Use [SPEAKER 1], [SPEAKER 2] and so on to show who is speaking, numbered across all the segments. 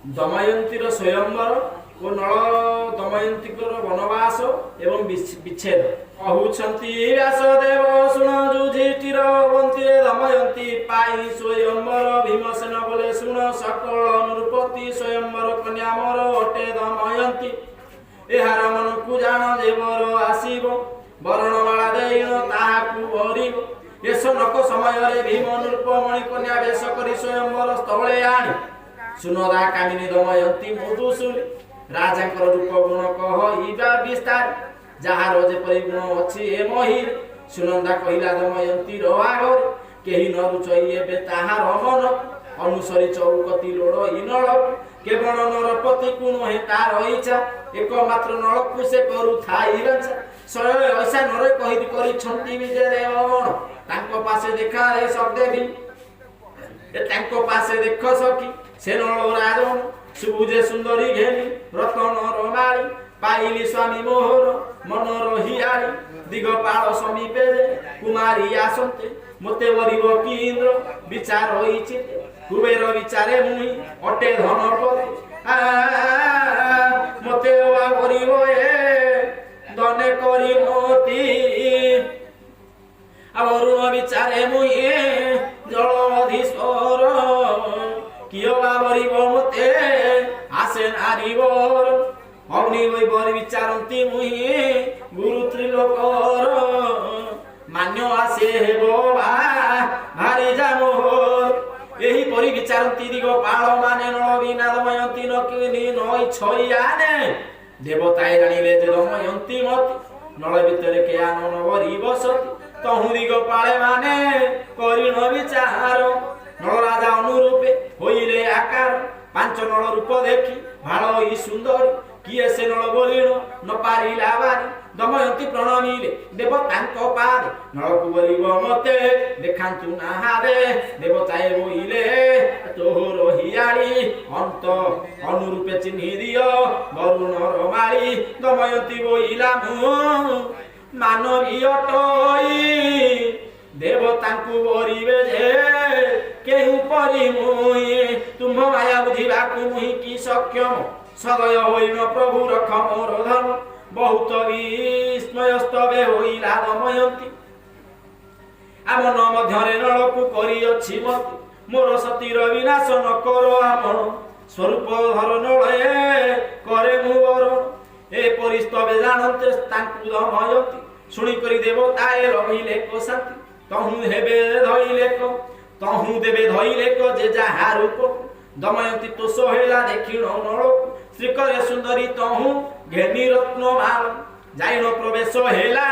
[SPEAKER 1] दमयंतीर स्वयंवर और नल दमयंतीकर वनवास एवं विच्छेद कहउछंती व्यासदेव सुन युधिष्ठिर बंतीरे दमयंती पाई स्वयंवर भीमसेन बोले सुन सकल नृपति स्वयंवर कन्या मोर अटे दमयंती एहार मन को जान देवर आसीब बरणमाला देन ताहाकु हरिब एसनक समय भीम नृपमणि कन्या वेश करी स्वयंवर स्थले आनी सुनदा कामिनी दमयंती मधुसूली राजांकर रूप गुण कह इबा विस्तार जहार जेपरि गुण अछि ए महिर सुनंदा कहिला दमयंती आगर केही न रुचई एबे ताहार मन अनुसरी चौकती लोड़ इनल केवल नरपति कुण हे तार इच्छा एकमात्र नळकु से करू थाई रंचा सय ऐसा नरे कहि करी छंती विजय देवगण तांको पासे देखा रे सब देवी ए तांको पासे देखो सकी से नळ राजन सुबुजे सुंदरी घेनी रतन रमाली पाइली स्वामी मोहर मनर हियाली दिगपाल समीपे कुमारी आसंते मते वरिब की इंद्र विचार होइछि कुबेर विचारे मुई अटे धनपति मते वा वरिब ए दने करी मोती अवरुण विचारे मुई जलधीश्वर कियो वा वरिब मते आसे नारीवर अग्नि वैबर विचारंती मुई गुरु त्रिलोकर मान्य आसे हेबो भारी जामोहर एही परि विचारंती दिग पाळ माने नळ बिना दमयंती नकिनी नई छइयाने देवताए जानिले जे दमयंती मति नळ भितरे के आनन वरी बसती तहु दिग पाळे माने करिन विचार नळ राजा अनुरूपे होइले आकार पांच नळ रूप देखि भाळ ई सुंदर किए से नळ बोलिण न पारिला बारी दमयंती प्रणमीले देव तांको पाद नळकु बरिब मते देखांतु नाहादे देवताए बोइले तोहर हियाली अंत अनुरूपे चिन्हि दियो वरुण रमाली दमयंती बोइला मु मानवी अटई देवतांकु बरिबे जे केहु परि मुई तुम माया बुझिबाकु मुई की सक्षम सदय होइल प्रभु रख मोर धर्म बहुत विस्मयस्तवे होइला दमयंती आमन मध्यरे नळकु करी अछि मति मोर सतीर विनाश न करो आपण स्वरूप धर नळे करे मुवर ए परिस्तवे जानन्ते तांकु दमयंती सुनी करी देवताए रहिले को शांति तहु हेबे धइले को तहु देबे धइले को जे जाहा रूप दमयंती तो सोहेला देखिण नळ श्रीकरे सुंदरी तहु घेनी रत्न माल जाइन प्रवेश हेला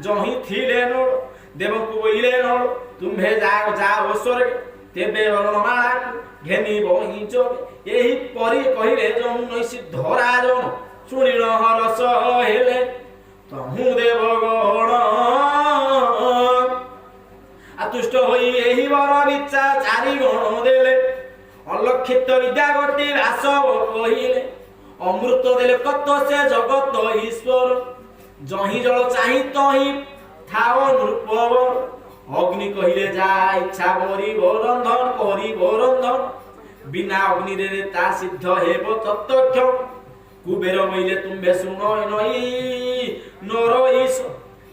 [SPEAKER 1] जही थिले नळ देवकु बोइले नळ तुम्हे जाओ जाओ स्वर्ग तेबे वरणमाला घेनी बही जोग एही परि कहिले जहु नैसि धरा जन सुनिण हरस हेले तहु देवगण आतुष्ट होई एही वर विचा चारि गण देले अलक्षित विद्या गति रास कहिले अमृत देले कत से जगत ईश्वर जही जल चाहि तही थाओ नृपवर अग्नि कहिले जा इच्छा बरी रंधन करी रंधन बिना अग्नि रे ता सिद्ध हेब तत्त्वक्ष कुबेर मइले तुम्बे सुन नई नर ईश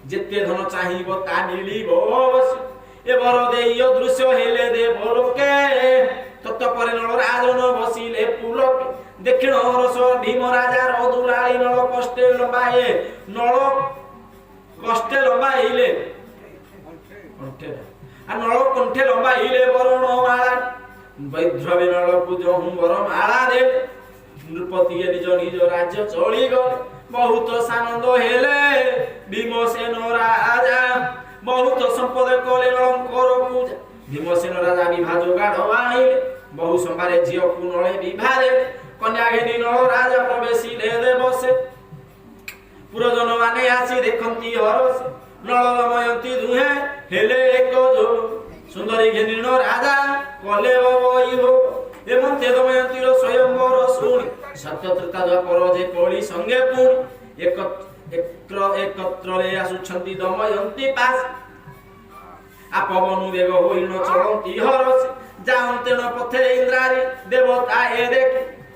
[SPEAKER 1] जेते धन चाहिबो ता मिलिबो ए बर देय दृश्य हेले देव लोके तत्परे नळ राजन बसिले पुलक दक्षिण रस भीम राजा रदुलाली नळ कष्टे लंबाए नळ कष्टे लंबाइले कंठे आ नळ कंठे लंबाइले वरण माला वैद्रवे नळ पूजहु वर माला दे नृपति निज निज राज्य चली गले बहुत सानंद हेले भीमसेन राजा बहुत संपद कले नळंकर पूजा भीमसेन राजा विभा जोगाड़ आइले बहु संभारे झियो को नळे विभारे कन्या घेनी नळ राजा प्रवेशिले दे बसे पुरजन माने आसी देखंती हरस नळ दमयंती दुहे हेले एक जो सुंदरी घेनी नळ राजा कले बई हो एमंते दमयंतीर स्वयंवर सुनी सत्यत्रता द्वापर जे कळी संगे पुनी एकत्र रे आसुछंती दमयंती पास आपवनु वेग होइनो चलंती हरस जाउतेन पथे इंद्रारी देवता ए देख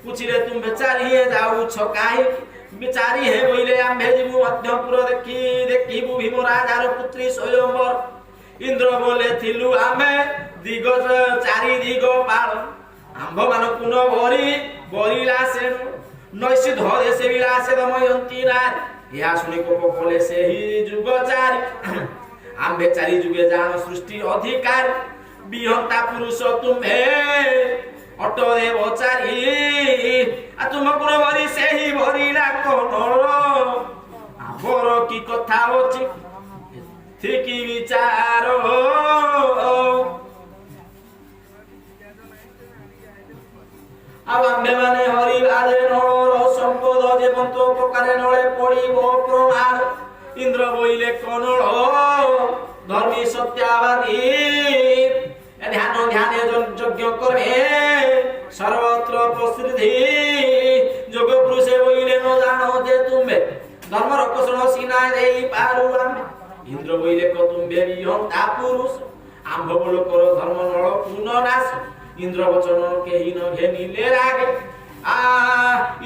[SPEAKER 1] पुछिले तुम बेचारी हे जाउछ काहे बेचारी हे बोइले आम्भे जिमु मध्यपुर देखिबु भीम राजार पुत्री स्वयंवर इंद्र बोले थिलु आमे दिग चारि दिग पाल आंभ मान कुन भरी बरिला से नैसी धरे से विलासे दमयंती नार या सुनि कोप बोले से ही जुग चारि आम्भे चारि जुगे जान सृष्टि अधिकार बिहंता पुरुष तुम्हे अटो देव चारि आ तुम कुन भरी से ही भरिला कोनर आंभर की कथा अछि थिकी विचार अब आम्भे माने हरि बाजे नळर संपद जेवंत प्रकारे नळे पडिबो प्रमाण इंद्र बोइले कनळ धर्मी सत्यावादी ध्याने यज्ञ करे सर्वत्र प्रसिद्धि जोग पुरुषे बोइले न जानो जे तुम्बे धर्म रक्षण सीना देई पारु आम्भे इंद्र बोइले क तुम्बे बिहंता पुरुष आंभ बोल कर धर्म नळ पुन नाश इंद्र वचन केही न घेनिले रागे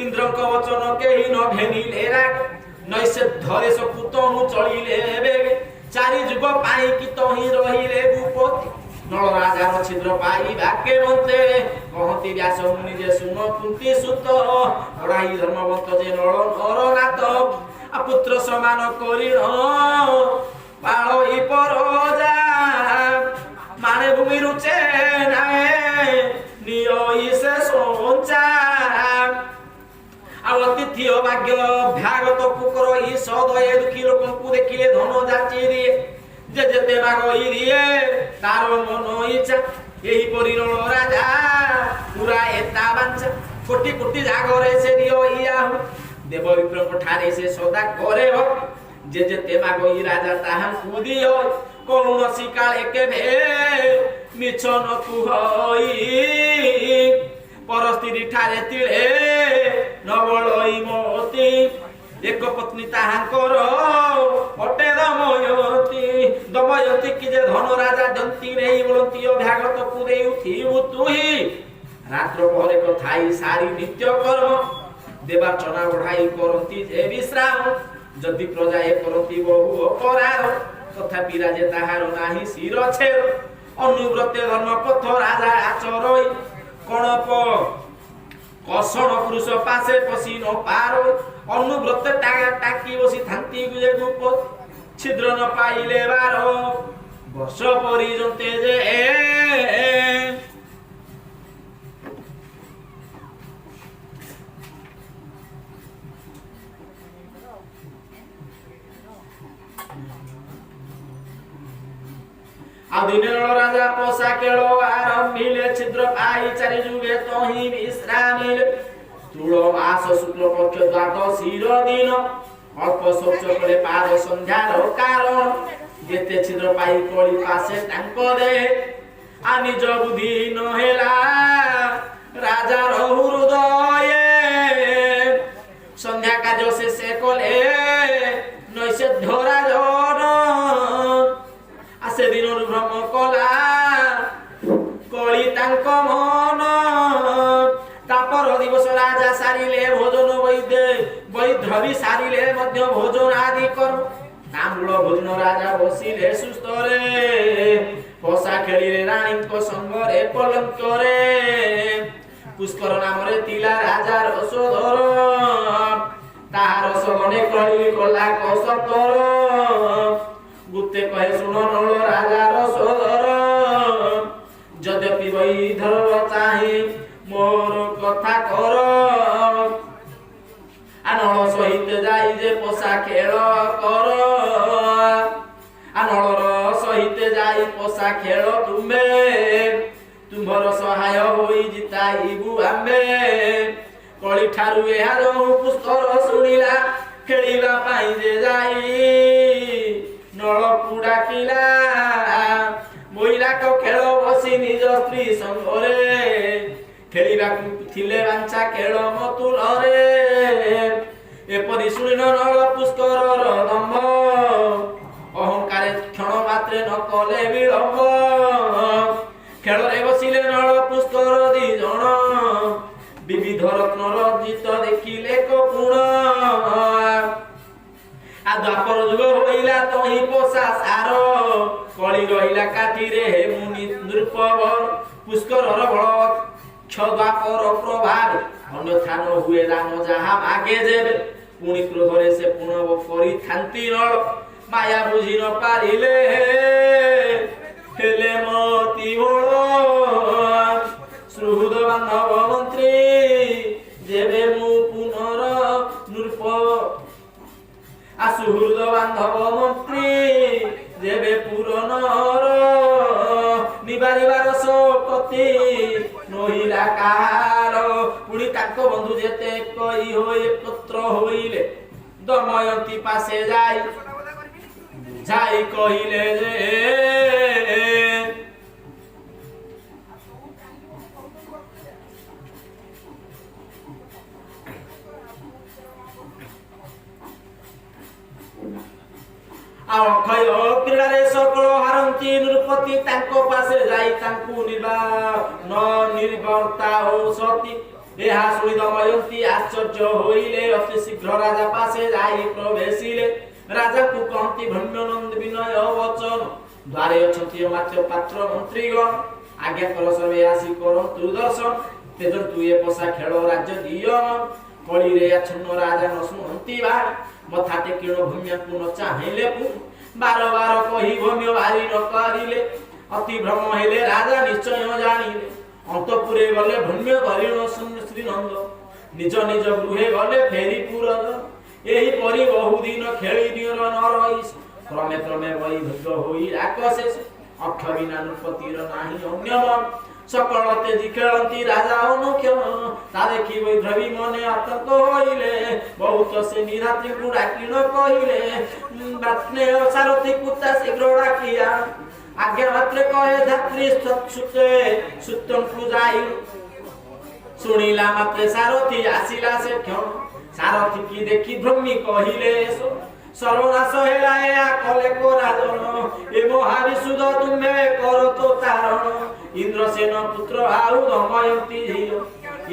[SPEAKER 1] इंद्र को वचन केही न घेनिले रागे नैसे धरे सकुतनु चलिले बेगे चारि जुग पाई कि तही रहिले भूपति नळ राजार छिद्र पाई वाक्य मन्ते कहति व्यास मुनि जे सुन कुंती सुत पढ़ाई धर्मवंत जे नळ नरनाथ आ पुत्र समान करिण पाळई परजा माने भूमि रुचे नाए नियई से सोचा अतिथि भाग्य भ्यागत कुकर ई सदय दुखी लोक को देखिले धन जाची दिए जे जेते मागई दिए तार मन इच्छा एही परिणळ राजा पूरा एता बांचा कोटि कोटि जागरे से दियो इया देव विप्र पठारे से सदा करे हो जे जेते मागई राजा ताहा कुदियो कौनसी काले केभे मिछ न कुहई परस्थिति ठारे तिळे नबळई मोती एक पत्नी ताहांकर अटे दमयती कि जे धन राजा दंती नेई बोलती अभ्यागत को देउ थिबु तुही रात्र पहरे कथाई सारी नित्य कर्म देवार्चना बढ़ाई करती जे विश्राम जदि प्रजा ए करती बहु अपराध तथापि राजे ताहार नाही शिर छेर अनुव्रते धर्म पथ राजा आचरई कणप कसण पुरुष पासे पसी न पारो अनुव्रते टाकी बसी थांती गुजे गुप छिद्र न पाइले बारो वर्ष परिजन्ते जे आदिने राजा पोसा केलो आरंभिले छिद्र पाई चारि जुगे तोही विश्रामिले तुलो मास शुक्ल पक्ष द्वादशीर दिन अल्प शौच कले पाद संध्यार कारण जेते छिद्र पाई कली पासे तांको दे आ निज बुद्धि न हेला राजा हृदय संध्या कार्य से कले नैसे धरा जन आसे दिन भ्रम कला कली तांक मन तापर दिवस राजा सारिले भोजन वैद्य भी सारिले मध्य भोजन आदि कर तामूल भोजन राजा बसिले सुस्तरे पसा खेलिले रानी को संगरे पलंकरे पुष्कर नाम रे तिला राजा रसोधर ताहार सगने कली कला कसतर गुप्ते कहे सुन नल राजा रसोधर यद्यपि वैधर चाहे मोर कथा कर आनल सहित जाई जे पोसा खेल कर आनलर सहित जाई पोसा खेल तुम्भर सहाय होई जिताइबु आम्बे कली ठारु एहार पुष्कर सुनिला खेलिबा पाई जे जाई नलकू डाकिला महिला को खेल बसी निज स्त्री संगरे खेलिबा थिले बांचा खेल मतुलरे एपरि सुनिन नल पुष्कर दम्भ अहंकार क्षण मात्रे न कले विलंब खेल रे बसिले नल पुष्कर दी जण विविध रत्न द्वापर जुग होइला तही पोषा सार कଳି रहिला काटिरे हे मुनि नृपवर पुष्करर बळ द्वापर प्रभाव अन्यथा न हुए राम जहा मागे जेबे पुणी क्रोधरे से पुनव करी थांती नळ माया बुझी न पारिले हेले मती बळ सुहृद बांधव मंत्री जेबे मु पुनर नृप सुहृद बांधव मंत्री जेबे पुरनर निबारिबार शोकती नहिला कार पुणी ताको बंधु जेते कई होय पुत्र होइले दमयंती पासे जाई कहिले जे अक्षय क्रीडारे सकल हारंती नृपति तांको पासे जाई तांकु निर्वर्ता हो सती एहा सुनि दमयंती आश्चर्य होइले अति शीघ्र राजा पासे जाई प्रवेशिले राजा को कहती भ्रम्यनंद विनय वचन द्वारे अछंती मात्र पात्र मंत्रीगण आज्ञा कर सर्वे आसी करंतु दर्शन तेजंतु ए पोसा खेल राज्य दियन कली रे आछन्न राजा न सुनंती बाण मथा टेकिण भूम्या पुन चाहिले पु बार बार कहि भूम्य भारी न करिले अति भ्रम हेले राजा निश्चय जानिले अंतपुरे गले भूम्य करिण श्रीनंद निज निज गृहे गले फेरी पुरद एही परि बहु दिन खेली नियर न रहिस क्रमे क्रमे वही भद्र होई राक्षसेस अक्ष बिना नृपतिर नाही अन्यम सकल तेजी खेलंती राजा अनुख्य ता देखि वैद्रवी मने आतंक होइले बहुत से निरात्रि को डाकिण कहिले बातने सारथी कुत्ता शीघ्र डाकिया आज्ञा मात्र कहे धात्री सुते सुतन को जाई सुनिला मात्र सारथी आसिला से क्षण सारथी की देखि भ्रमी कहिले सर्वनाश हेला या कले को राजन ए महाविशुद तुम्हे करो तो तारण इंद्रसेन पुत्र आउ दमयंती झियो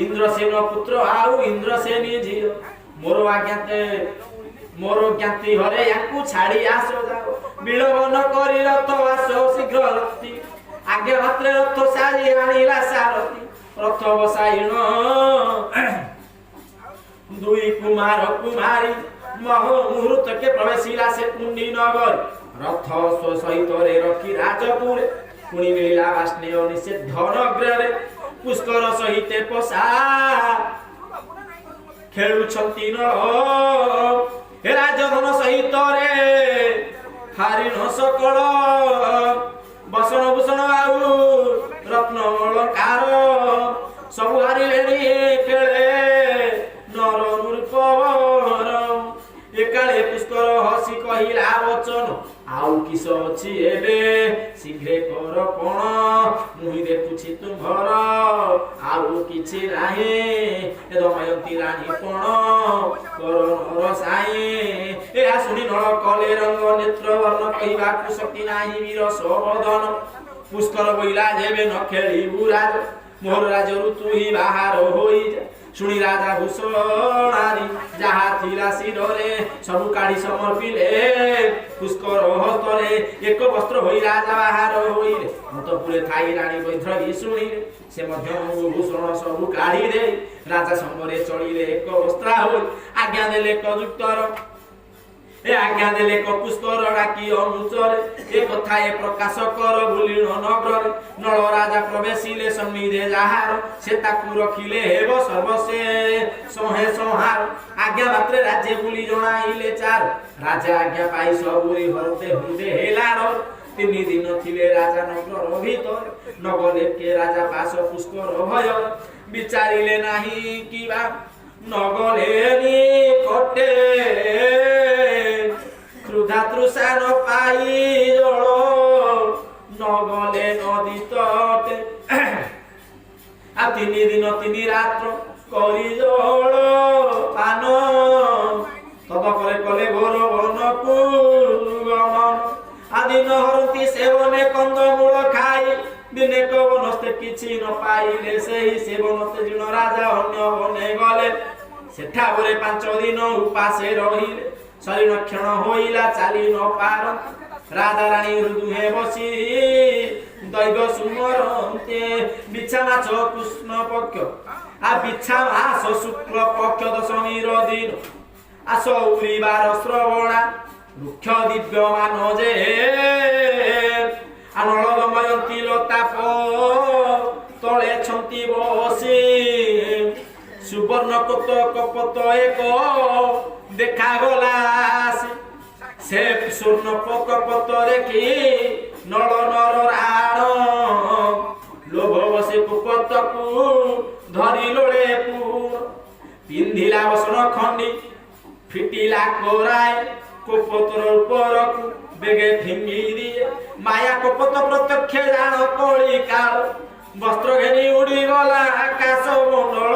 [SPEAKER 1] इंद्रसेन पुत्र आउ इंद्रसेनी झियो मोर ज्ञाति हरे याकु छाड़ी आसो जाओ विलंब करी रथ आसो शीघ्र रथी आगे मात्र रथ सारी आनिला सारथी रथ बसाइण दुई कुमार कुमारी मुहूर्त के प्रवेशिला से कुंडी नगर रथ सहित रे रखी राजपुर पुणी मिला वास्नेय निषेध नगरे पुष्कर सहित पोषा खेलुछंती न हे राजधन सहित रे हारिण सकल बसन भूषण आउ रत्न अलंकार सब हारिले खेले नर नृपवर एकाले पुष्कर हसी कहिला वचन आउ किस अछि एबे शीघ्र कर कोन मुहि देखुछि तुम्हर आउ किछि नाही दमयंती रानी कोन कर रसाई ए सुनि नळ कले रंग नेत्र वर्ण कहिबा कु शक्ति नाही वीर सबदन पुष्कर बइला जेबे न खेली बुराज मोर राज ऋतु ही बाहर होई सुनी राजा भूषणारी जहा थिला सिरे सब काढ़ी समर्पिले पुष्कर हस्तरे एक वस्त्र होई राजा बाहर होइले अंतपुरे थाई रानी वैद्रवी सुनिले से मध्य भूषण सब काढ़ी दे राजा संगरे चलिले एक वस्त्रा होई आज्ञा देले कजुक्तर ए आज्ञा देले पुष्कर डाकी अनुचर ए कथा ए प्रकाश कर बुलिण नगर नळ राजा प्रवेशिले सन्निधे जाहार से ताकू रखिले हेब सर्वसे सोहे संहार आज्ञा मात्र राज्य बुली जणाइले चार राजा आज्ञा पाई सबुरी हरते हृदय हेलार 3 दिन थिले राजा नगर भीतर नगले के राजा पास पुष्कर भय विचारिले नाही किबा नगले नि कटे क्रुधा तृषा न पाई जल नगले नदी तटे आ 3 दिन 3 रात्र करी जल पान तद करे कले घोर वन गमन आदि न हरती सेवने कंदमूल खाई दिने को वनस्ते किछि न पाइले सेही सेवनते जिन राजा अन्य बने गले सेठा बरे 5 दिन उपासे रहिले शरीर क्षण होइला चाली न पार राधा रानी दुहे बसी दैव सुमरन्ते बिछा माछ कृष्ण पक्ष आ बिछा मास शुक्ल पक्ष दशमीर दिन आस उरिबार श्रवणा वृक्ष दिव्यमान जे आनल दमयंती लताप तले छंती बसी सुवर्ण कत कपत एक देखा गला से स्वर्ण पकपत देखी नल नर राण लोभ बसे कुपत को धरी लोड़े पूर्ण पिंधिला बसन खंडी फिटिला कोराय कुपतर ऊपर को बेगे फिंगी दिए माया कुपत प्रत्यक्ष जान कोली काल वस्त्र घेनी उड़ी गला आकाश मंडल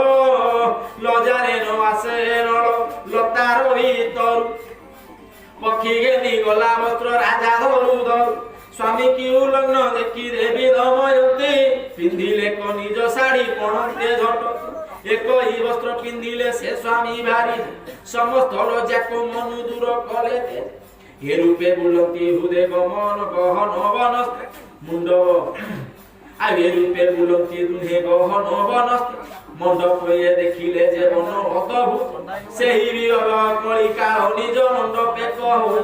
[SPEAKER 1] लजारे न आसे नल लतार भीतर पक्षी घेनी गला वस्त्र राजा धरु धरु स्वामी की उल्लग्न देखी देवी दमयंती पिंधिले को निज साड़ी पणते झट एक ही वस्त्र पिंधिले से स्वामी भारी समस्त लज्जा को मनु दूर कले हे रूपे बुलती हृदय गमन गहन बनस मुंड आगे रूपे बुलती दुहे गहन बनस मंडप ये देखिले जे बन अद्भुत सेही विरह कलिका निज मंडपे कहो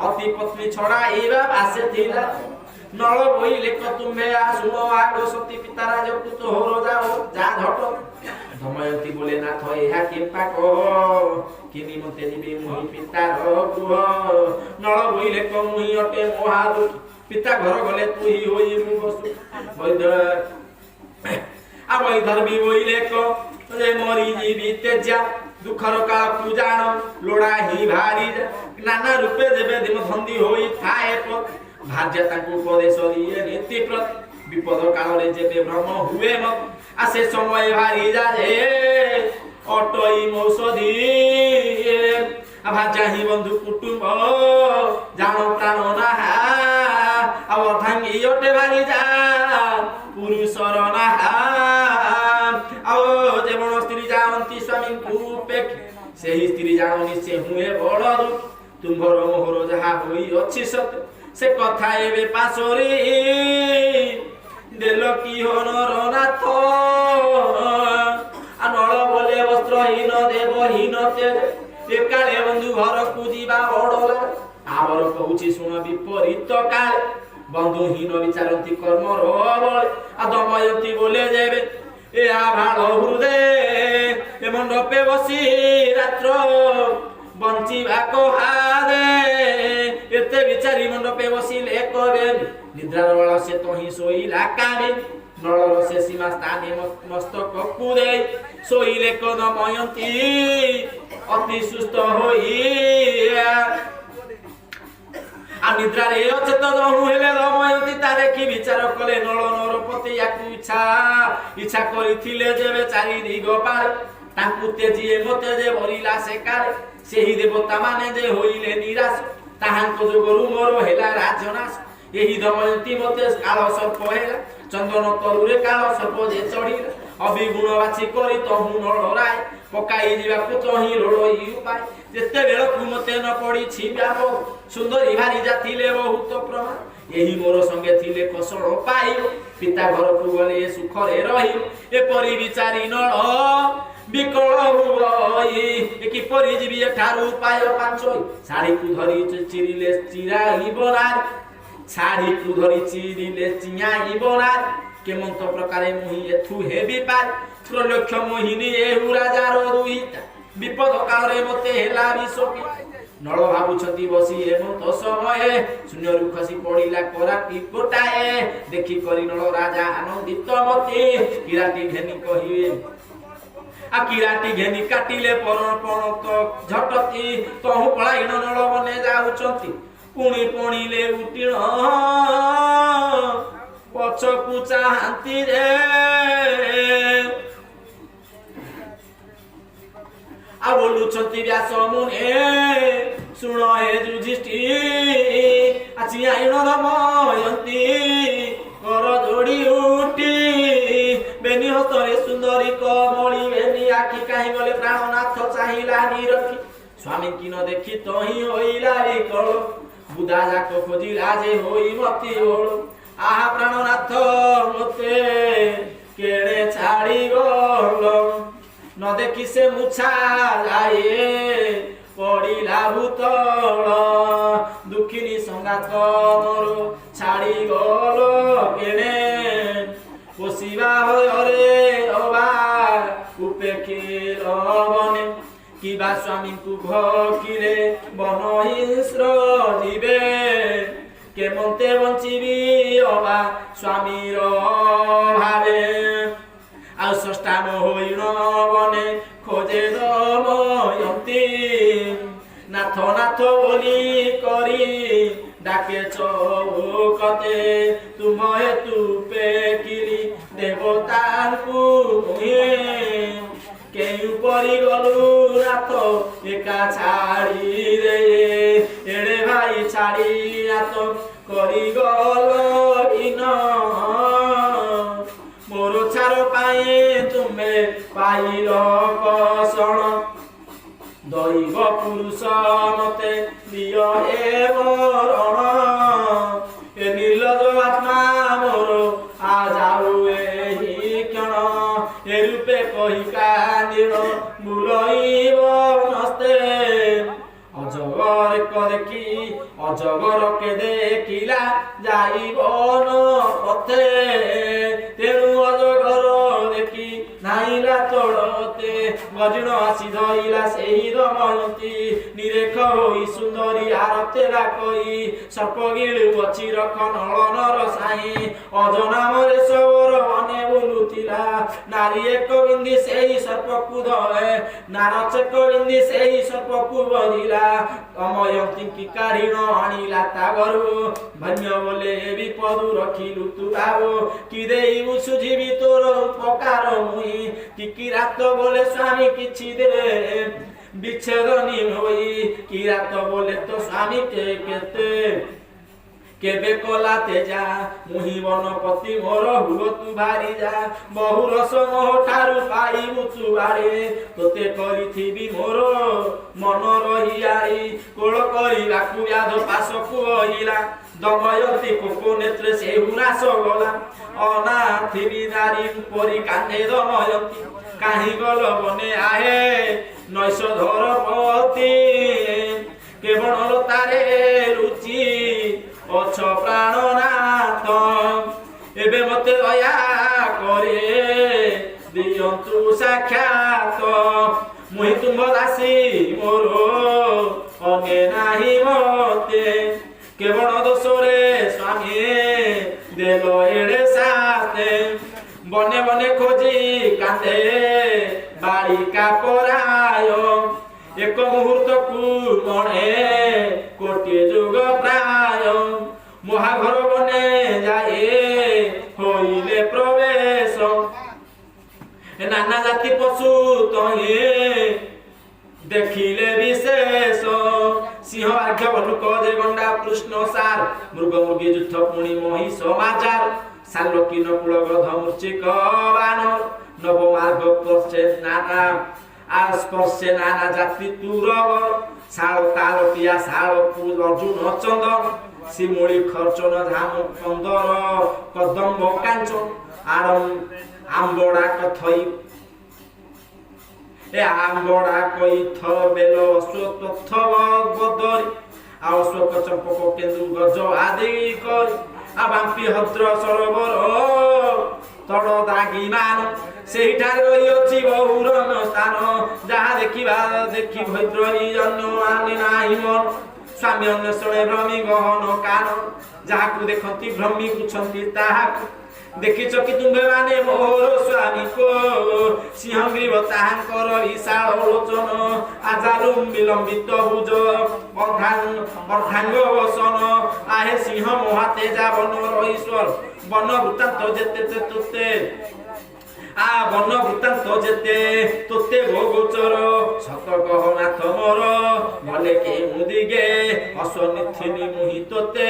[SPEAKER 1] अति पत्नी छड़ाइबा आसे थिला नल बोइले क तुम्हे आसुन आगो सती पिता राज पुत होरो जाओ जा झट दमयंती बोले नाथ एहा केपा कह किनि मते निबे मुहि पिता गृह नल बोइले क मुहि अटे महादु पिता घर गले तू ही होई मु बसु वैद आ वैधर भी बोइले क जे मरी जीवी तेजा दुखर काल तू जान लोड़ा ही भारी नाना रूपे देवे दिन धंदी होई थाए पर भार्या ताकू उपदेश दिए नीति प्रत विपद काल रे जेबे भ्रम हुए मत आसे समय भारी जाए अटई मौषधि भार्या ही बंधु कुटुंब जान प्राण नाहा अब धांगी अटे भारी जा पुरुषर नाहा अब जेवण स्त्री जानती स्वामी रूपे से ही स्त्री जाननी से हुए बड़ दुख तुम्भर मोहर जहा होई अछि सत से कथा एबे पासरी देल की होनर नाथ अनल बोले वस्त्रहीन देवहीन तेज एकाले बंधु घर को जीवा बड़ला आवर कहूची सुन विपरीत काल बंधुहीन विचारती कर्मर बल आ दमयंती बोले जेबे ए आभाळ हृदय ए मंडपे बसी रात्र बंचिबा कहादे एते विचारी मंडपे बसिले कबे निद्रार वाला से तोही सोइला कामे नळर से सीमा स्थाने मस्तक कुदे सोइले दमयंती अति सुस्त होई आ निद्रारे अचेतन हेले दमयंती ता देखि विचार कले नळ नरपति याकु इच्छा करिथिले जेबे चारि दिग पार ताकु तेजिए मते जे भरिला से काले सेही देवता माने जे होइले निराश ताहांको जोगरु मोर हेला राजनाश एही दमयंती मते काल सर्प हेला चंदन तरुरे काल सर्प जे चढ़िला अभिगुण बाछि करी तहु नळराय पकाई जीवाकु तही लोड़ई उपाय जेते बेल कु मते न पड़ी छिब्याब सुंदरी भारी जाथिले बहुत प्रमाण एही मोर संगे थिले कसळ पाई पिता घर को गले सुख रे रही ए परि विचारी नळ विकल हुई एकी परि जीवी एठारु उपाय पांचोई साड़ी को धरी चिरिले चिराई बनार साड़ी को धरी चिरिले चियाई बनार केमंत प्रकारे मुहि एथु हेबी पार त्रलक्ष मोहिनी एहु राजार दुईता विपद काल रे मते हेला विसोकी नळ भाबुछती बसी एमंत समय शून्य रु खसी पड़िला कराटी कोटाए देखि करी नळ राजा आनंदित मते किराती घेनी कहिवे आ किराटी घेनी काटिले परपण तो झटती तहु पळाइण नळ बने जाउचंती पुणी पणिले उटिण पछकु चाहंती रे आ बोलुछंती व्यास मुने सुण हे युधिष्ठिर आछि आइण दमयंती कर जोड़ी उठी बेनी हस्तरे सुंदरी कमली बेनी आखि काहि गले प्राणनाथ चाहिला निरखी স্বামী কি ন দেখি তহি হইলা বিকল বুধা যাক খোঁজিলা যে হই মতি ওল আহা প্রাণনাথ মতে কেড়ে ছাড়ি গল ন দেখি সে মুছা যায় পড়িলা ভূতল দুঃখিনী সঙ্গাত মোর ছাড়ি গল কেনে পশিবা হরে অবা উপেক্ষিল বনে কিবা স্বামীଙ୍କୁ ভকিলে বন হিংস্র জীবে কেমন্তে বঞ্চিবি অবা স্বামীর ভাবে ଆଉ ଷଷ୍ଠାମ ହୋଇଣ ବନେ ଖୋଜେ ଦମୟନ୍ତୀ ନାଥ ନାଥ ବୋଲି କରି ডাকে চৌকতে তুম হেতু পেকিলি দেবতাଙ୍କୁ মুহে কেউ পরি গলু রাত একা ছাড়ি রে এড়ে ভাই ছাড়ি রাত করি গল ইন মোর ছাড় পাই তুমে পাইল কষণ দৈব পুরুষ মতে দিয় হে মরণ এ নির্লজ আত্মা মোর আ যাও এই ক্ষণ এ রূপে কহি কান্দিল বুলইব নস্তে অজগর দেখি অজগরকে দেখিলা যাইব পথে তেণু অজগর দেখি নাইলা তড়তে গজণ আসি ধইলা সেই দময়ন্তী নিরেখ হই সুন্দরী আরতেলা কই সর্প গিলু বছি রখ নଳନର ସାଇଁ ଅଜନାମରେ ସବର ବନେ ବୁଲୁଥିଲା ନାରୀ ଏକ ବିନ୍ଦି ସେହି ସର୍ପକୁ ଧରେ ନାର ଚେକ ବିନ୍ଦି ସେହି ସର୍ପକୁ ବଧିଲା ଦମୟନ୍ତୀ କାଢ଼ିଣ ଆଣିଲା ତା ଘରୁ ଧନ୍ୟ ବୋଲେ ବିପଦୁ ରଖିଲୁ ତୁ ଭାବ କି ଦେଇ ସୁଝିବି ତୋର ଉପକାର ମୁଇଁ କି ରାତ ବୋଲେ ସ୍ୱାମୀ କିଛି ଦେ ବିଚ୍ଛେଦନି ହୋଇ କି ରାତ ବୋଲେ ତ ସ୍ୱାମୀ କେତେ কেবে কলাতে যা মুহি বনপতি মোর হুব তু ভারি যা বহু রস মোহ ঠারু পাইবু তু বাড়ে তোতে করিথিবি মোর মন রহিয়াই কোল করিবাকু ব্যাধ পাশকু হইলা দময়ন্তী কোক নেত্রে সে হুনাশ গলা অনাথিবি নারী পরি কান্দে দময়ন্তী কাহি গল বনে আহে নৈশ ধর পতি কেবল তারে রুচি অছ প্রাণনাথ এবে মতে দয়া করে দিয়ন্তু সাক্ষাৎ মুই তুম্ভ দাসী মোর অনে নাহি মতে কেবল দোষরে স্বামী দেল এড়ে সাথে বনে বনে খোঁজি কান্দে বালিকা পরায় এক মুহূর্তকু মনে কোটি যুগ প্রায় মহাঘর বনে যায় হইলে প্রবেশ নানা জাতি পশু তহে দেখিলে বিশেষ সিংহ বাঘ বলুক যে গন্ডা কৃষ্ণ সার মৃগ মুরগী যুদ্ধ পুণি মহিষ মাজার শালকি নকুল গধ মূর্চিক বানর নবমার্গ পশ্চে নানা আস্পর্শে নানা জাতি তুরব শাল তালটিয়া শাল অর্জুন চন্দন শিমুড়ি খরচন ধাম কন্দর কদম্ব কাঞ্চন আরম আম্বড়া কথই এ আম্বড়া কৈথ বেল অশ্বত্থ বদরি আর অশ্বক চম্পক কেন্দু গজ আদি করি আবাম্পি হদ্র সরোবর তড় দাগি মান সেইঠারে রহিଅଛି বহুরণ স্থান যাহা দেখিবা দেখি ভৈদ্রী জন্য আনে নাই মন স্বামী ଅନ୍ୱେଷଣେ ଭ୍ରମି ଗହନ କାନ ଯାହାକୁ ଦେଖନ୍ତି ଭ୍ରମି ବୁଝନ୍ତି ତାହାକୁ ଦେଖିଛ କି ତୁମ୍ଭେ ମାନେ ମୋର ସ୍ୱାମୀକୁ ସିଂହଗ୍ରୀବ ତାହାଙ୍କର ବିଶାଳ ଲୋଚନ ଆଜାଲୁ ବିଲମ୍ବିତ ଭୁଜ ଅର୍ଦ୍ଧାଙ୍ଗ ବସନ ଆହେ ସିଂହ ମହାତେଜା ବନର ଈଶ୍ୱର ବନ ବୃତ୍ତାନ୍ତ ଯେତେ ତେତେ आ बन वृत्तांत जेते तोते गोचर सत कह नाथ मोर गले के मुदिगे असनिथिनी मुहि तोते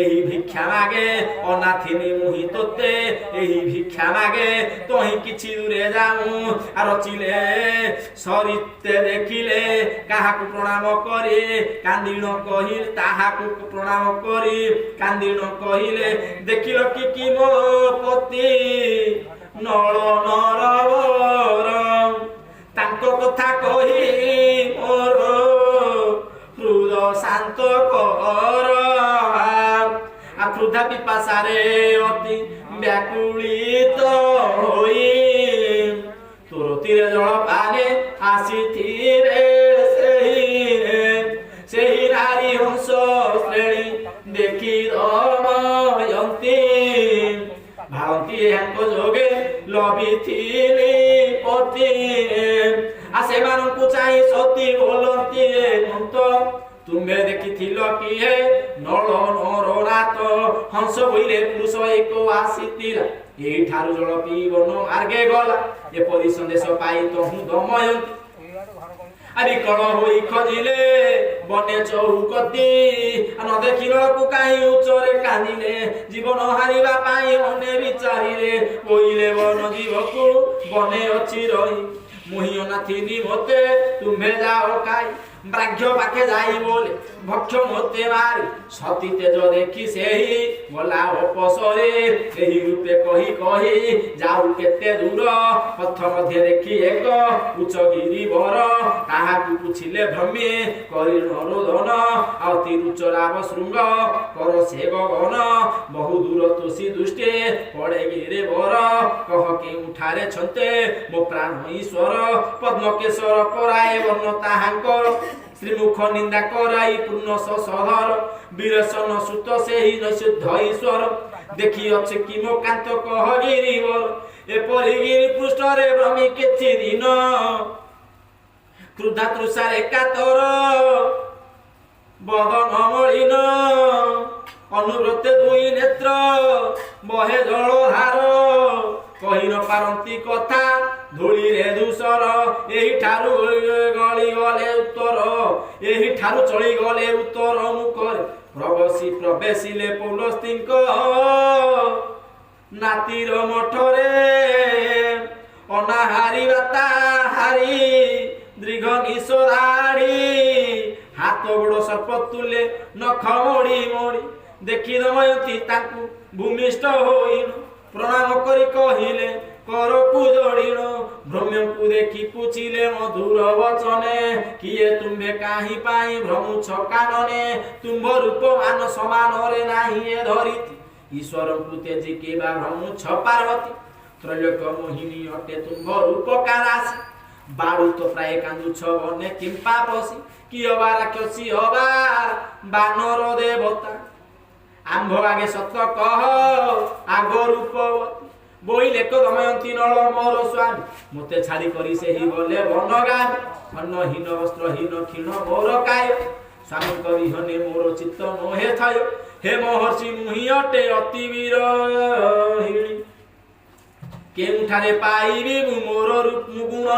[SPEAKER 1] एही भिक्षा मागे अनाथिनी मुहि तोते एही भिक्षा मागे तोही किछि दूरे जाऊं आ रचिले सरिते देखिले काहाकु प्रणाम करी कांदिण कहिल ताहाकु प्रणाम करी कांदिण कहिले देखिल कि मो पति नल नरवर तांको कथा कही मोर हृद शांत कर क्षुधा पिपासारे अति व्याकुलित होई तुरतीरे जल पाने आसीथिरे सेही नारी हंस श्रेणी देखी दमयंती भावती एहांको जोगे लभिथिली पति आ सेमानंकु चाहि सती बोलती मन्त तुमे देखिथिल किए नल नरनाथ हंस बोइले पुरुष एक आसीतिला एही ठारु जल पीबन मार्गे गला एपरि संदेश पाई तहु दमयंती आदि कल होई खजिले बने चौकती न देखिलकु काई उच्चरे कांदिले जीवन हारिबा पाई मने विचारिले बोइले बन जीवकु बने अछि रही मुहि अनाथिनी मते तुम्हे जाओ काई ब्राह्य पाखे जाई बोले भक्ष मते मारी सती तेज देखी सेही गला अपसरे एही रूपे कही कही जाऊ केते दूर पथ मध्ये देखी एक उच्च गिरी वर ताहाकु पुछिले भ्रमे करि नरोधन अति रुचराव शृंग कर से गगन बहु दूर तुसी दुष्टे पड़े गिरे वर कह के उठारे छन्ते मो प्राण ईश्वर पद्मकेशर पराए वर्ण ताहांकर श्रीमुख निंदा कराई पूर्ण सधर वीरसन सुत से ही नशुद्ध ईश्वर देखी अच्छे कि मो कांत कह गिरिवर एपरि गिरि पृष्ठरे भ्रमी केछि दिन क्रुद्धा तृषारे कातर बदन मलिन अनुव्रते दुई नेत्र बहे जल धार कहि न पारंती कथा धूली रे दूसर एही ठारु गली गले उत्तर एही ठारु चली गले उत्तर मुखरे प्रवेशिले पौलस्तीक नातीर मठरे अनाहारी बाता हारी दीर्घ निशोधाड़ी हाथ गोड़ सर्प तुले नख मोड़ी मोड़ी देखी दमयंती ताकू भूमिष्ठ होइल प्रणाम करी कहिले करकु जोड़िण भ्रम्यकु देखी पुछिले मधुर वचने किए तुम्हे काहि पाई भ्रमुछ कानने तुम्भ रूप मान समान रे नाही ए धरिति ईश्वर तेजी के बा भ्रमुछ पार्वती त्रैलोक मोहिनी अटे तुम्भ रूप कारासी बाड़ू तो प्राय कांदुछ बने किंपा पसी कि अबा राक्षसी अबा बानर देवता आंभ आगे सत कह आग रूपवती बोइले को दमयंती नल मोर स्वामी मते छाड़ी करी से ही गले वनगान अन्नहीन वस्त्रहीन क्षीण मोर काय स्वामी करी हने मोर चित्त मोहे थायो हे महर्षि मुहि अटे अति वीर हिणी केउठारे पाइबी मोर रूप गुण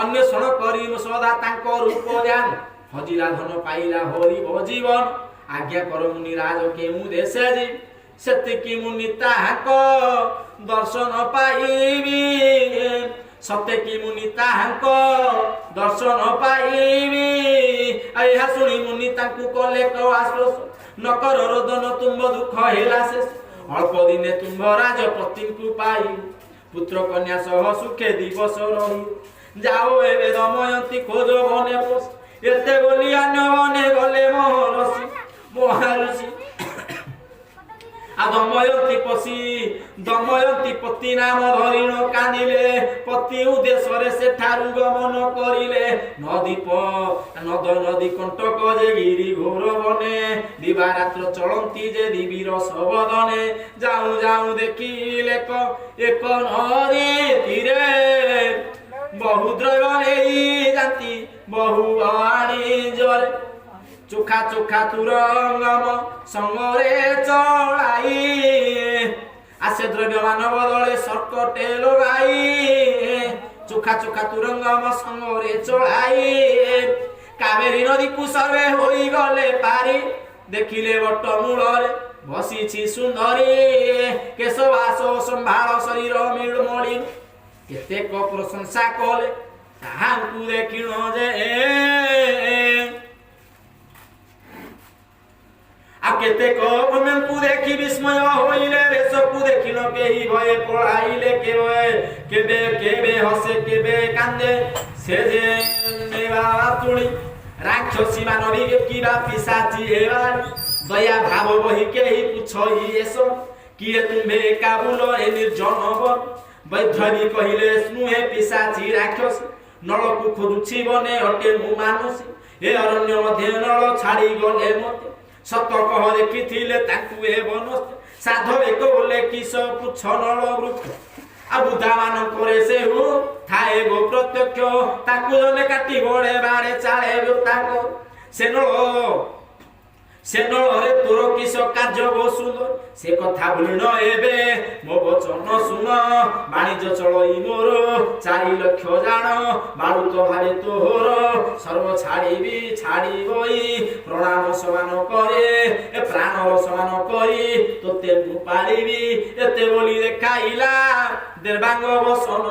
[SPEAKER 1] अन्वेषण करी सदा तांको रूप जान हजिरा धन पाइला हरि जीवन आज्ञा कर मुनि राज केउ देशे जी सेतिकी मुनि ताहाको दर्शन पाइबी सत्य की मुनि ताहाको दर्शन पाइबी आइहा सुनी मुनि ताकू कले को आश्वास नकर रोदन तुम्ब दुख हेला शेष अल्प दिने तुम्ब राजपति को पाई पुत्र कन्या सह सुखे दिवस रही जाओ एबे दमयंती खोज बने बस एते बोली अन्य बने गले महर्षि महाऋषि दमयंती पसी दमयंती पति नाम धरिण कांदिले पति उद्देश्य से ठारु गमन करिले नद नदी कंटक जे गिरी घोर बने दिवारात्र चलंती जे दिवीर सबदने जाऊ जाऊ देखिले एक नदी तीरे बहु द्रव्य जाती बहु आणी जरे चोखा चोखा तुरंगम संगरे चढ़ाई आ ଆସେ ଦ୍ରବ୍ୟମାନ ବଦଳେ ସର୍କଟେ ଲଗାଇ ଚୋଖା ଚୋଖା ତୁରଙ୍ଗ ମୋ ସଙ୍ଗରେ ଚଳାଇ କାବେରୀ ନଦୀକୁ ସର୍ବେ ହୋଇଗଲେ ପାରି ଦେଖିଲେ ବଟ ମୂଳରେ ବସିଛି ସୁନ୍ଦରୀ କେଶବାସ ସମ୍ଭାଳ ଶରୀର ମିଳମଳି କେତେକ ପ୍ରଶଂସା କଲେ ତାହାଙ୍କୁ ଦେଖିଣ ଯେ ଆଉ କେତେକ ବ୍ରହ୍ମଙ୍କୁ ଦେଖି ବିସ୍ମୟ ହୋଇଲେ ବେଶକୁ ଦେଖିଲ କେହି ଭୟ ପଳାଇଲେ କେବେ କେବେ ହସେ କେବେ କାନ୍ଦେ ସେ ଯେ ତୁଳି ରାକ୍ଷସୀ ମାନବୀ କିବା ପିଶାଚି ହେବା ଦୟା ଭାବ ବହି କେହି ପୁଛଇ ଏସ କିଏ ତୁମ୍ଭେ କାବୁଲ ଏ ନିର୍ଜନ ବୈଧ୍ୟବୀ କହିଲେ ନୁହେଁ ପିଶାଚି ରାକ୍ଷସୀ ନଳକୁ ଖୋଜୁଛି ବନେ ଅଟେ ମୁଁ ମାନୁଛି ଏ ଅରଣ୍ୟ ମଧ୍ୟ ନଳ ଛାଡ଼ି ଗଲେ ମତେ ସତ କହ ଦେଖିଥିଲେ ତାଙ୍କୁ ଏ ବନସ୍ତେ ସାଧ ଏକ ବୋଲେ କିସ ପୁଛ ନଳ ବୃକ୍ଷ ଆଉ ବୁଧା ମାନଙ୍କରେ ସେ ଥାଏ ଗୋ ପ୍ରତ୍ୟକ୍ଷ ତାକୁ ଜଣେ କାଟି ବଳେ ବାଡ଼େ ଚାଳେ ତାଙ୍କ ସେ ନଳରେ ତୋର କିସ କାର୍ଯ୍ୟ ଗୋ ସୁନ୍ଦର ସେ କଥା ଭୁଲିନ ଏବେ ମୋ ବଚନ ଶୁଣ ବାଣିଜ୍ୟ ଚଳଇ ମୋର 4 ଲକ୍ଷ ଜାଣ ବାଳୁତ ଭାବେ ତୋର ସର୍ବ ଛାଡ଼ିବି ଛାଡ଼ିବଇ ପ୍ରଣାମ ସମାନ କରେ ଏ ପ୍ରାଣର ସମାନ କରି ତୋତେ ମୁଁ ପାଳିବି ଏତେ ବୋଲି ଦେଖାଇଲା ଦେବାଙ୍ଗ ବସନ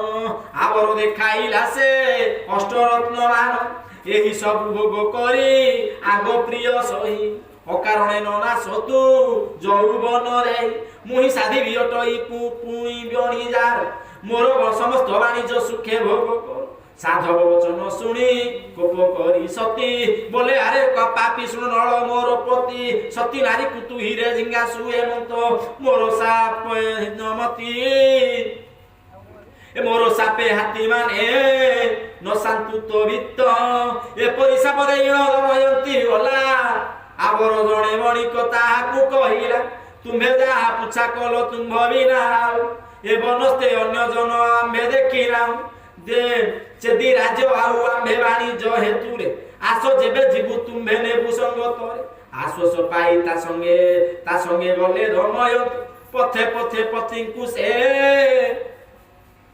[SPEAKER 1] ଆବର ଦେଖାଇଲା ସେ ଅଷ୍ଟରତ୍ନମାନ ଏହି ସବୁ ଭୋଗ କରି ଆଗ ପ୍ରିୟ ସହି ଅକାରଣେ ନନା ସତୁ ଯୌବନରେ ମୁହିଁ ସାଧିବି ଅଟଇ ପୁଣି ବଣି ଯାର ମୋର ସମସ୍ତ ବାଣିଜ୍ୟ ସୁଖେ ଭୋଗ କର ସାଧବ ବଚନ ଶୁଣି କୋପ କରି ସତୀ ବୋଲେ ଆରେ ପାପି ଶୁଣ ନଳ ମୋର ପ୍ରତି ସତୀ ନାରୀ କୁତୁ ହିରେ ଜିଙ୍ଗାସୁ ହେମନ୍ତ ମୋର ସାପମତି ମୋର ସାପେ ହାତୀ ମାନେ ନ ଶାନ୍ତୁ ତ ଭିତ ଏପରି ସାପ ଦେଇ ଦମୟନ୍ତୀ ଗଲା ଆବର ଜଣେ ବଣିକ ତାହାକୁ କହିଲା ତୁମ୍ଭେ ଯାହା ପୁଛା କଲ ତୁମ୍ଭ ବିନା ଏ ବନସ୍ତେ ଅନ୍ୟ ଜନ ଆମ୍ଭେ ଦେଖିନା ଦେ ଚେଦି ରାଜ୍ୟ ଆଉ ଆମ୍ଭେ ବାଣିଜ୍ୟ ହେତୁରେ ଆସ ଯେବେ ଯିବୁ ତୁମ୍ଭେ ନେବୁ ସଙ୍ଗତରେ ଆଶ୍ୱାସ ପାଇ ତା ସଙ୍ଗେ ଗଲେ ଦମୟନ୍ତୀ ପଥେ ପଥେ ପତିଙ୍କୁ ସେ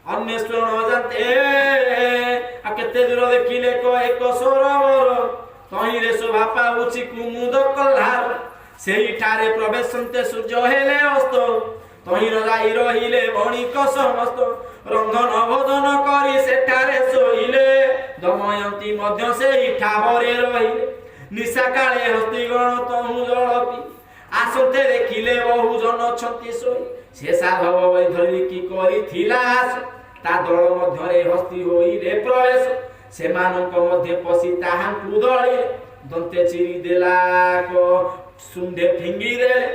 [SPEAKER 1] ଅନ୍ୱେଷଣ ଜାତେ ଆଉ କେତେ ଦୂର ଦେଖିଲେ ଏକ ସରୋବର ତହିଁରେ ଶୋଭା ପାଉଛି କୁମୁଦ କଲ୍ହାର ସେଇଠାରେ ପ୍ରବେଶନ୍ତେ ସୂର୍ଯ୍ୟ ହେଲେ ଅସ୍ତ ତହିଁର ଯାଇ ରହିଲେ ବଣିକ ସମସ୍ତ ରନ୍ଧନ ଭୋଜନ କରି ସେଠାରେ ଶୋଇଲେ ଦମୟନ୍ତୀ ମଧ୍ୟ ସେଇ ଠାବରେ ରହିଲେ ନିଶା କାଳେ ହସ୍ତିଗଣ ତହୁ ଜଳ ପି ଆସନ୍ତେ ଦେଖିଲେ ବହୁ ଜନ ଅଛନ୍ତି ଶୋଇ ସେ ସାଧବ ବୈଧବୀ କି କରିଥିଲା ତା ଦଳ ମଧ୍ୟରେ ହସ୍ତି ହୋଇଲେ ପ୍ରବେଶ ସେମାନଙ୍କ ମଧ୍ୟ ପଶି ତାହାଙ୍କୁ ଦଳି ଦନ୍ତେ ଚିରି ଦେଲା ସୁଣ୍ଡେ ଫିଙ୍ଗି ଦେଲେ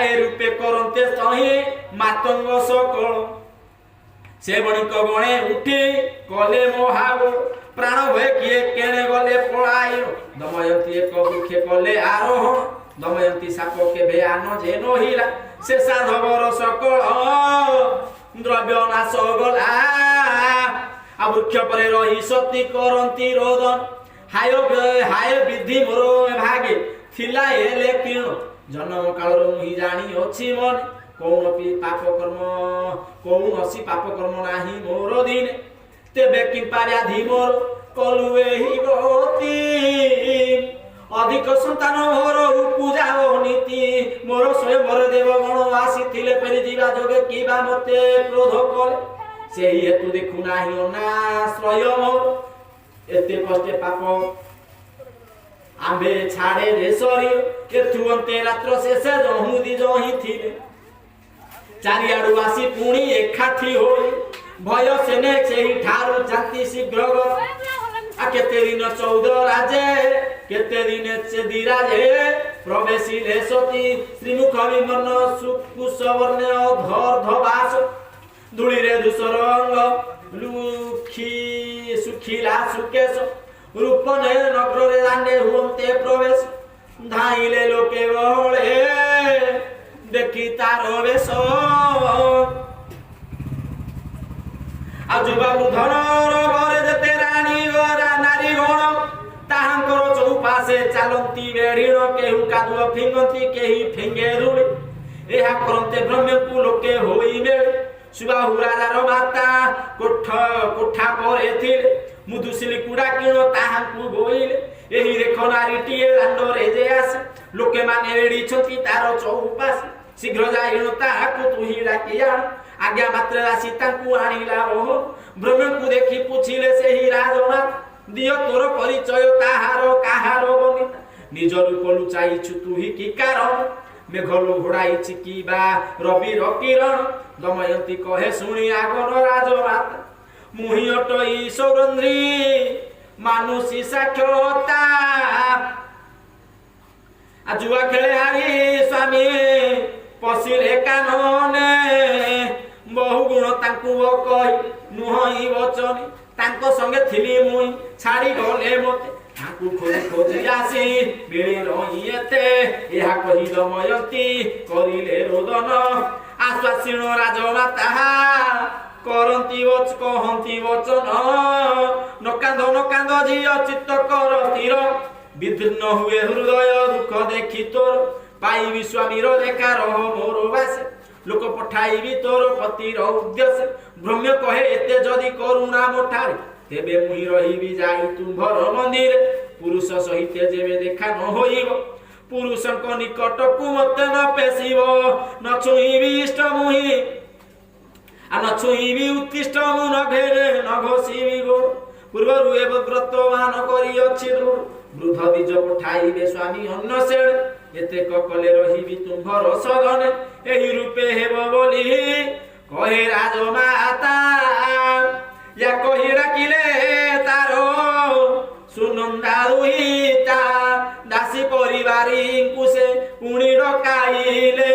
[SPEAKER 1] ଏ ରୂପେ କରନ୍ତେ ତହିଁ ମାତଙ୍ଗ ସକଳ ସେ ବଣିକ ଗଣେ ଉଠି କଲେ ମହାବ ପ୍ରାଣ ଭୟ କିଏ କେଣେ ଗଲେ ପଳାଇ ଦମୟନ୍ତୀ ଏକ ବୃକ୍ଷେ କଲେ ଆରୋହଣ ଦମୟନ୍ତୀ ସାପ କେବେ ଆନ ଯେ ନହିଲା ସେ ସାଧବର ସକଳ ଦ୍ରବ୍ୟ ନାଶ ଗଲା ଆଉ ବୃକ୍ଷ ପରେ ରହି ସତୀ କରନ୍ତି ରୋଦନ ହାୟ ବିଧି ମୋର ଭାଗେ ଥିଲା ହେଲେ କିଣ ଜନ୍ମ କାଳରୁ ମୁହିଁ ଜାଣି ଅଛି ମନେ କୌଣସି ପାପ କର୍ମ ନାହିଁ ମୋର ଦିନେ ତେବେ କିମ୍ପା ବ୍ୟାଧି ମୋର କଲୁ ଏହି ଗତି ଅଧିକ ସନ୍ତାନ ମୋର ପୂଜା ନୀତି ମୋର ସ୍ୱୟଂବର ଦେବଗଣ ଆସିଥିଲେ ଫେରି ଯିବା ଯୋଗେ କିବା ମତେ କ୍ରୋଧ କଲେ ସେହି ହେତୁ ଦେଖୁ ନାହିଁ ଅନାଶ୍ରୟ ମୋର ଏତେ କଷ୍ଟେ ପାପ ଆମ୍ଭେ ଛାଡ଼େ ରେ ଶରୀର ଏଥୁ ଅନ୍ତେ ରାତ୍ର ଶେଷ ଜହୁଦି ଜହିଁ ଥିଲେ ଚାରିଆଡୁ ଆସି ପୁଣି ଏକାଠି ହୋଇ ଭୟ ସେନେ ସେହି ଠାରୁ ଜାତି ଶୀଘ୍ର କେତେ ଦିନ 14 ରାଜେ କେତେ ଦିନ ଚେଦି ରାଜେ ପ୍ରବେଶିଲେ ସତୀ ଶ୍ରୀମୁଖ ବିମର୍ଣ୍ଣ ସୁକୁଶବର୍ଣ୍ଣ ଧର୍ଧବାସ ଧୂଳିରେ ଧୂସର ଅଙ୍ଗ ଶୁଖିଲା ସୁକେଶ ରୂପନେ ନଗରରେ ଦାଣ୍ଡେ ହୁଅନ୍ତେ ପ୍ରବେଶ ଧାଇଲେ ଲୋକେ ଗହଳେ ଦେଖି ତାର ବେଶ ଆଉ ଯୁବା ବୃଦ୍ଧର ଘରେ ଯେତେ ରାଣୀ ନାରୀ ଗଣ ତାହାଙ୍କର ଚୌପାଶେ ଚାଲନ୍ତି ବେଢିଣ କେହୁ କାଦୁଅ ଫିଙ୍ଗନ୍ତି କେହି ଫିଙ୍ଗେ ଧୂଳି ଏହା କରନ୍ତେ ବ୍ରହ୍ମକୁ ଲୋକେ ହୋଇବେ ସୁବାହୁ ରାଜାର ମାତା କୋଠା ପରେ ଥିଲେ ମୁଦୁସିଲି କୁଡ଼ା କିଣ ତାହାଙ୍କୁ ବୋଇଲେ ଏହି ରେଖ ନାରୀଟିଏ ଦାଣ୍ଡରେ ଯେ ଆସେ ଲୋକେ ମାନେ ଏଡ଼ିଛନ୍ତି ତାର ଚଉପାଶେ ଶୀଘ୍ର ଯାଇଣ ତାହାକୁ ତୁହି ଡାକି ଆଣ ଆଜ୍ଞା ମାତ୍ରେ ଆସି ତାଙ୍କୁ ଆଣିଲା ଓହୋ ବ୍ରହ୍ମଙ୍କୁ ଦେଖି ପୁଛିଲେ ସେହି ରାଜମାତା ଦିଅ ତୋର ପରିଚୟ ତାହାର କାହାର ବନିତା ନିଜ ରୂପ ଲୁଚାଇଛୁ ତୁହି କି କାରଣ মেঘলো ঘোড়াইছি কি বা রবির কিরণ দময়ন্তী কহে শুনি আগর রাজমাতা মুহি অটই সৌরন্দ্রী মানুষী সাক্ষতা আজুয়া খেলে হারি স্বামী পশিলে কাননে বহু গুণ তাঙ্কু কই নুহই বচনে তাঙ্ক সঙ্গে থিলি মুই ছাড়ি গলে মতে তাঙ্কু খোঁজি খোঁজি আসি মিলিল ইয়েতে ଏହା କହି ଦମୟନ୍ତୀ କରିଲେ ରୋଦନ ଆଶ୍ୱାସିଣ ରାଜମାତା କରନ୍ତି କହନ୍ତି ବଚନ ନକାନ୍ଦ ଝିଅ ଚିତ୍ତ କର ସ୍ଥିର ବିଦୀର୍ଣ୍ଣ ହୁଏ ହୃଦୟ ଦୁଃଖ ଦେଖି ତୋର ପାଇବି ସ୍ୱାମୀର ଦେଖା ରହ ମୋର ବାସେ ଲୋକ ପଠାଇବି ତୋର ପତିର ଉଦ୍ଦେଶ୍ୟ ଭ୍ରମ୍ୟ କହେ ଏତେ ଯଦି କରୁଣା ମୋଠାରେ ତେବେ ମୁଇଁ ରହିବି ଯାଇ ତୁମ୍ଭର ମନ୍ଦିର ପୁରୁଷ ସହିତ ଯେବେ ଦେଖା ନ ହୋଇବ ପୁରୁଷଙ୍କ ନିକଟକୁ ମତେ ନ ପେଶିବ ନ ଛୁଇଁବି ଇଷ୍ଟ ମୁହିଁ ନ ଛୁଇଁବି ଉତ୍ତିଷ୍ଟ ମୁଁ ନ ଘେରେ ନ ଘୋଷିବି ଗୋ ପୂର୍ବରୁ ଏବେ ବ୍ରତମାନ କରିଅଛି ବୃଦ୍ଧ ବୀଜ ପଠାଇବେ ସ୍ୱାମୀ ଅନ୍ନ ସେଣେ ଏତେକ କଲେ ରହିବି ତୁମ୍ଭର ସଦନେ ଏହି ରୂପେ ହେବ ବୋଲି କହେ ରାଜମାତା ୟା କହି ଡାକିଲେ ତାର ସୁନନ୍ଦା ଦୁହିତା ଦାସୀ ପରିବାରୀଙ୍କୁ ସେ ପୁଣି ଡକାଇଲେ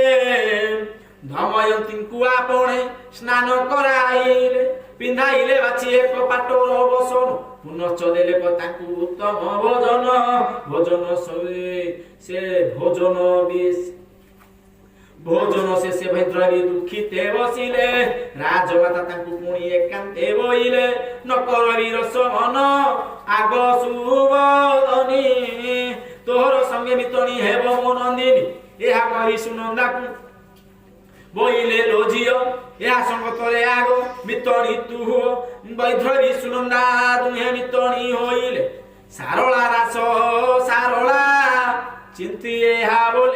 [SPEAKER 1] ଧମୟନ୍ତୀଙ୍କୁ ଆପଣେ ସ୍ନାନ କରାଇଲେ ପିନ୍ଧାଇଲେ ବାଛି ଏକ ପାଟର ବସନ ପୁନଶ୍ଚ ଦେଲେ ତାଙ୍କୁ ଉତ୍ତମ ଭୋଜନ ସେ ଭୋଜନ ଶେଷେ ଭଦ୍ରବୀ ଦୁଃଖିତେ ବସିଲେ ରାଜମାତା ତାଙ୍କୁ ପୁଣି ଏକାନ୍ତେ ବୋଇଲେ ନକରବୀର ସମନ ଆଗ ସୁବଦନୀ ତୋର ସଙ୍ଗେ ମିତଣୀ ହେବ ମୋ ନନ୍ଦିନୀ ଏହା କହି ସୁନନ୍ଦାକୁ ବୋଇଲେ ଲୋ ଝିଅ ଏହା ସଙ୍ଗତରେ ଆଗ ମିତଣୀ ତୁ ହୁଅ ବୈଧ୍ରବୀ ସୁନନ୍ଦା ଦୁହେଁ ମିତଣୀ ହୋଇଲେ ସାରଳା ଚିନ୍ତି ଏହା ବୋଲେ